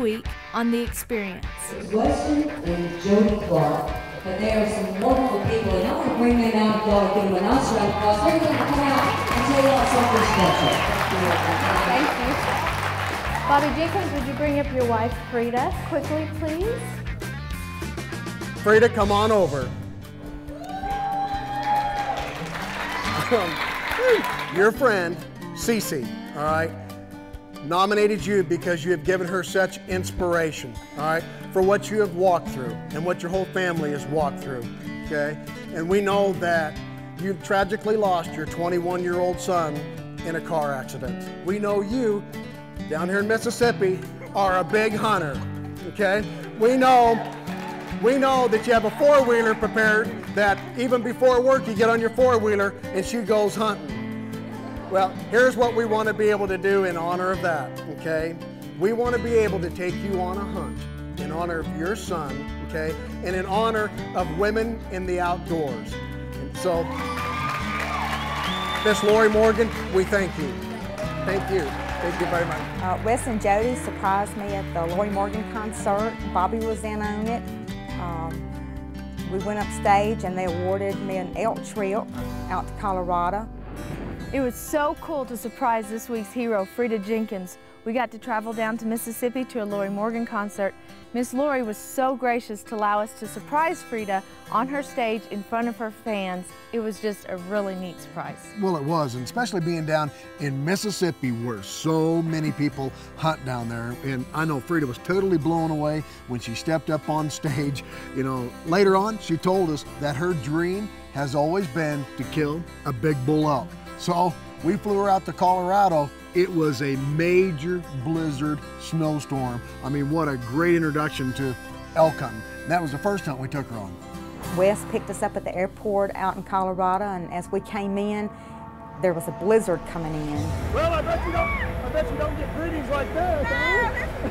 week on The Experience. Weston and Jody Clark, but they are some wonderful people, and I'm going to bring them out, y'all, give them an nice round of applause. They're going to come out and tell y'all something special. Thank you. Bobby Jenkins, would you bring up your wife, Freda, quickly, please? Freda, come on over. Your friend, Cece, all right, nominated you because you have given her such inspiration, all right, for what you have walked through and what your whole family has walked through, okay? And we know that you've tragically lost your 21-year-old son in a car accident. We know you, down here in Mississippi, are a big hunter, okay? We know that you have a four-wheeler prepared that even before work you get on your four-wheeler and she goes hunting. Well, here's what we want to be able to do in honor of that, okay? We want to be able to take you on a hunt in honor of your son, okay? And in honor of women in the outdoors. And so, Miss Lori Morgan, we thank you. Thank you. Thank you very much. Weston and Jody surprised me at the Lori Morgan concert. Bobby was in on it. We went upstage and they awarded me an elk trip out to Colorado. It was so cool to surprise this week's hero, Freda Jenkins. We got to travel down to Mississippi to a Lori Morgan concert. Miss Lori was so gracious to allow us to surprise Freda on her stage in front of her fans. It was just a really neat surprise. Well, it was, and especially being down in Mississippi where so many people hunt down there. And I know Freda was totally blown away when she stepped up on stage. You know, later on, she told us that her dream has always been to kill a big bull elk. So we flew her out to Colorado. It was a major blizzard snowstorm. I mean, what a great introduction to elk hunting. That was the first hunt we took her on. Wes picked us up at the airport out in Colorado, and as we came in, there was a blizzard coming in. Well, I bet you don't get greetings like that,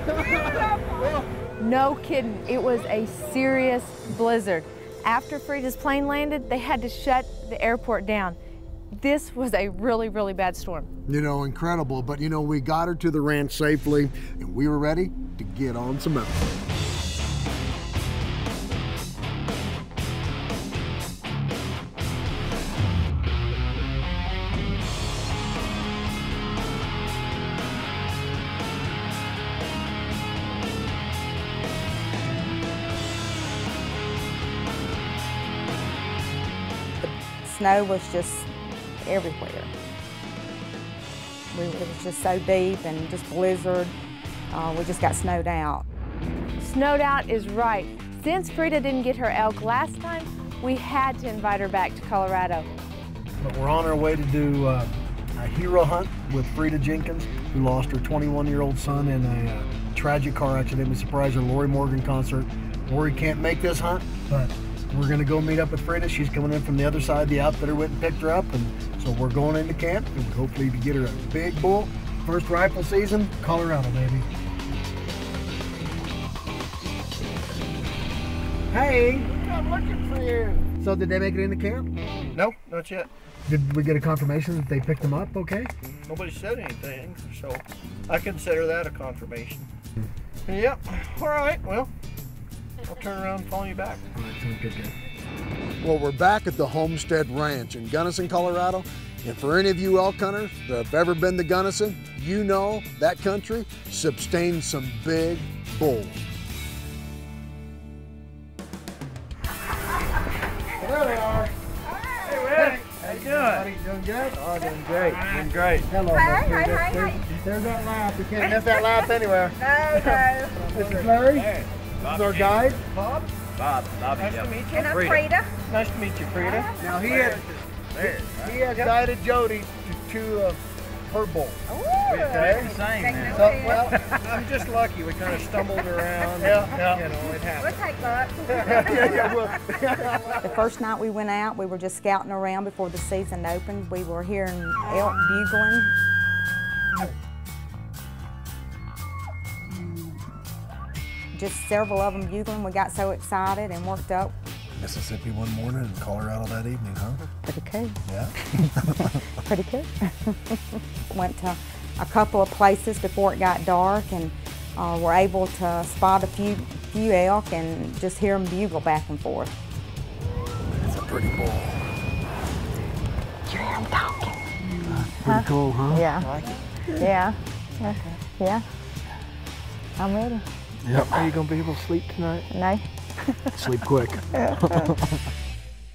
huh? No kidding, it was a serious blizzard. After Freda's plane landed, they had to shut the airport down. This was a really, really bad storm. You know, incredible, but you know, we got her to the ranch safely and we were ready to get on some elk. The snow was just everywhere. It was just so deep and just blizzard. We just got snowed out. Snowed out is right. Since Freda didn't get her elk last time, we had to invite her back to Colorado. But we're on our way to do a hero hunt with Freda Jenkins, who lost her 21-year-old son in a tragic car accident. We surprised her Lori Morgan concert. Lori can't make this hunt, but we're gonna go meet up with Freda. She's coming in from the other side. The outfitter went and picked her up, and so we're going into camp and hopefully to get her a big bull. First rifle season, Colorado, baby. Hey, I'm looking for you. So did they make it into camp? No, not yet. Did we get a confirmation that they picked them up okay? Nobody said anything, so I consider that a confirmation. Yep, all right, well, I'll turn around and follow you back. All right, sounds good, good. Well, we're back at the Homestead Ranch in Gunnison, Colorado. And for any of you elk hunters that have ever been to Gunnison, you know that country sustains some big bulls. There they are. Hey, Rick. How you doing? Doing good? Oh, doing great. Doing great. Hello, Hi. There's that laugh. You can't miss that laugh anywhere. No. This is Larry. Hey, This is our guide. Bob. Bob. Nice to meet you. And I'm Freda. Nice to meet you, Freda. Now he has guided Jody to her bull. Okay. The same, man. So, well, I'm just lucky. We kind of stumbled around. Yeah. You know, it happened. We'll take luck. The first night we went out, we were just scouting around before the season opened. We were hearing elk bugling. Just several of them bugling. We got so excited and worked up. Mississippi one morning and Colorado that evening, huh? Pretty cool. Yeah. Pretty cool. Went to a couple of places before it got dark, and were able to spot a few elk and just hear them bugle back and forth. It's a pretty bull. You hear them talking? Pretty cool, huh? Yeah. I like it. Yeah. Okay. Yeah. I'm ready. Yep. Are you gonna be able to sleep tonight? No. Sleep quick.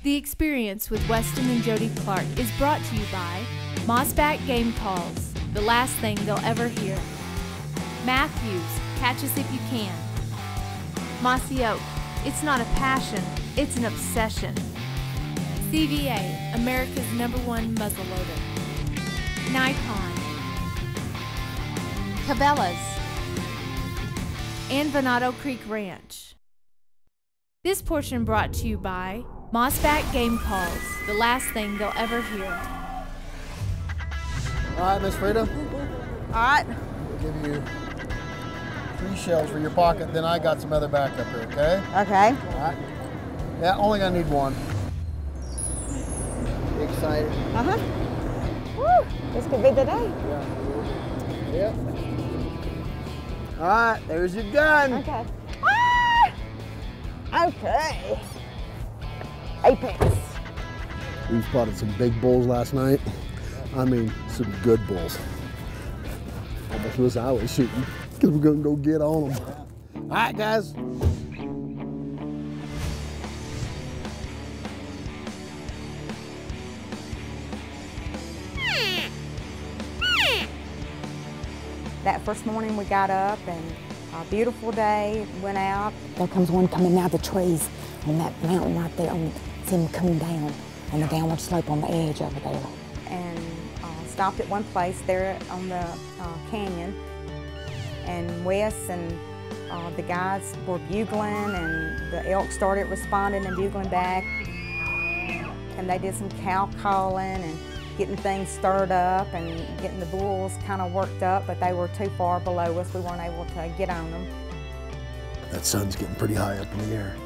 The experience with Weston and Jody Clark is brought to you by MossBack Game Calls, the last thing they'll ever hear. Matthews, catch us if you can. Mossy Oak, it's not a passion, it's an obsession. CVA, America's #1 muzzleloader. Nikon. Cabela's. And Venado Creek Ranch. This portion brought to you by MossBack Game Calls, the last thing they'll ever hear. All right, Miss Freda, All right. we'll give you 3 shells for your pocket, then I got some other backup here, okay? Okay. All right. Yeah, only gonna need 1. Excited? Uh-huh. Woo! This could be the day. Yeah. All right, there's your gun. Okay. Ah! Okay. Apex. We spotted some big bulls last night. I mean, some good bulls. Almost wish I was shooting, because we're gonna go get on them. All right, guys. That first morning we got up and a beautiful day, went out. There comes one coming out of the trees on that mountain right there. See him coming down on the downward slope on the edge over there. And stopped at one place there on the canyon. And Wes and the guys were bugling and the elk started responding and bugling back. And they did some cow calling and getting things stirred up and getting the bulls kind of worked up, but they were too far below us. We weren't able to get on them. That sun's getting pretty high up in the air.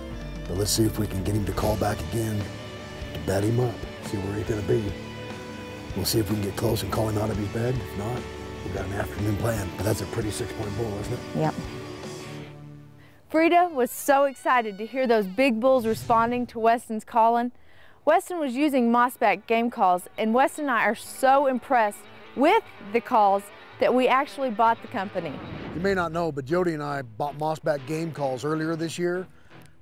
But let's see if we can get him to call back again, to bat him up, see where he's gonna be. We'll see if we can get close and call him out of his bed. If not, we've got an afternoon plan. But that's a pretty 6-point bull, isn't it? Yep. Freda was so excited to hear those big bulls responding to Weston's calling. Weston was using MossBack Game Calls, and Weston and I are so impressed with the calls that we actually bought the company. You may not know, but Jody and I bought MossBack Game Calls earlier this year.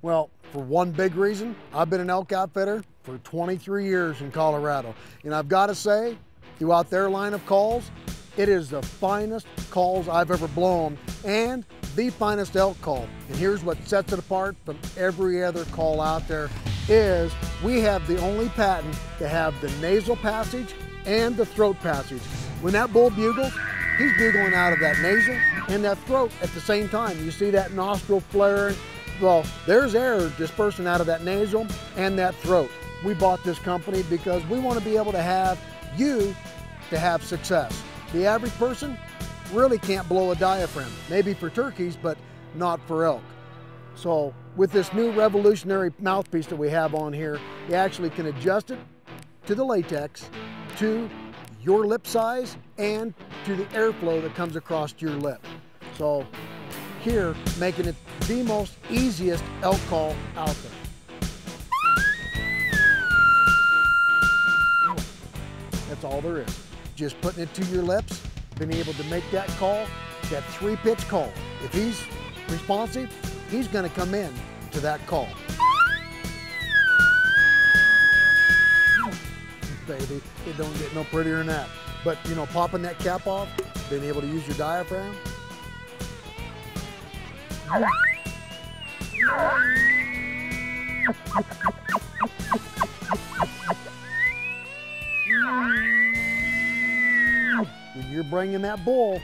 Well, for one big reason, I've been an elk outfitter for 23 years in Colorado. And I've got to say, throughout their line of calls, it is the finest calls I've ever blown and the finest elk call. And here's what sets it apart from every other call out there is we have the only patent to have the nasal passage and the throat passage. When that bull bugles, he's bugling out of that nasal and that throat at the same time. You see that nostril flaring? Well, there's air dispersing out of that nasal and that throat. We bought this company because we want to be able to have you to have success. The average person really can't blow a diaphragm. Maybe for turkeys, but not for elk. So with this new revolutionary mouthpiece that we have on here, you actually can adjust it to the latex, to your lip size, and to the airflow that comes across your lip. So here, making it the most easiest elk call out there. That's all there is. Just putting it to your lips, being able to make that call, that 3-pitch call. If he's responsive, he's gonna come in to that call. Baby, it don't get no prettier than that. But you know, popping that cap off, being able to use your diaphragm. When you're bringing that bull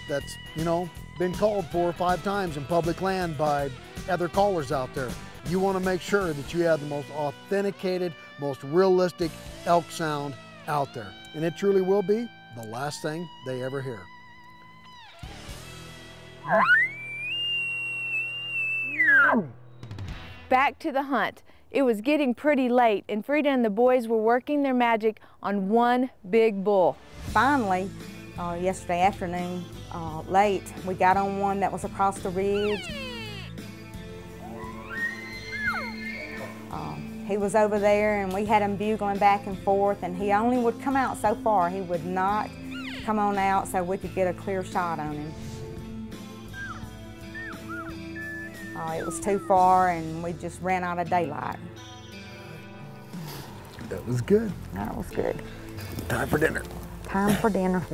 that's, you know, been called 4 or 5 times in public land by other callers out there, you want to make sure that you have the most authenticated, most realistic elk sound out there. And it truly will be the last thing they ever hear. Back to the hunt. It was getting pretty late, and Freda and the boys were working their magic on one big bull. Finally, yesterday afternoon, late. We got on one that was across the ridge. He was over there and we had him bugling back and forth, and he only would come out so far. He would not come on out so we could get a clear shot on him. It was too far and we just ran out of daylight. That was good. That was good. Time for dinner. Time for dinner.